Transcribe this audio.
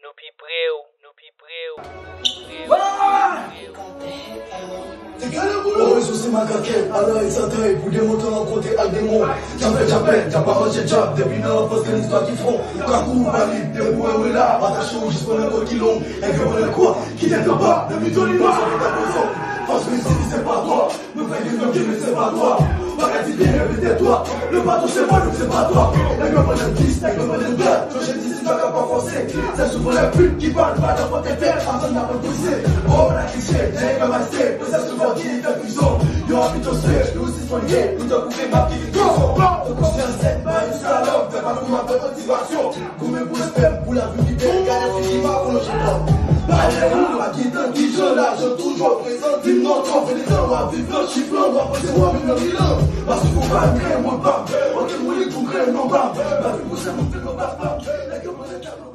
Nou pi pre ou, nou pi pre ou. Oh, je suis ma caquette, Allah et Satan, pour démontrer en côté à démon. J'appelle, t'as pas mangé job, depuis l'enfance que l'histoire qui font. Kakou, valide, debout et ouais là, attaché au juste pour le côté long. Et que voilà quoi, qui t'aide pas, ne m'y donne pas, parce que ici c'est pas toi, me fais des blocs, mais c'est pas toi. Arrête bien, répétez-toi, le bateau c'est moi, donc c'est pas toi. Les gars, pas de 10, les gars, pas de 2, je j'ai dit, c'est pas capable français. C'est souvent les putes qui parlent pas de votre terre, avant de la repousser. Oh, la cliché, j'ai comme un step, c'est souvent qui est puissant. Yo, habite au stress, nous aussi soignés, nous t'as coupé ma vie, go! Donc on se fait un set, bah, une salope, fais pas comme un peu de motivation. Combien pour le sperme, pour la vie du père, gagne un qui va pour le chinois. Allez, nous, la guitare qui je lâche, toujours présent, dis non, on fait des temps, on va vivre le chiffre, on va passer moi, mais non, il a. Parce qu'il faut pas créer, moi, pas. On est mouillé, tout créer, non, pas. La vie pour ça, on fait nos pas. Les gars, on est capable.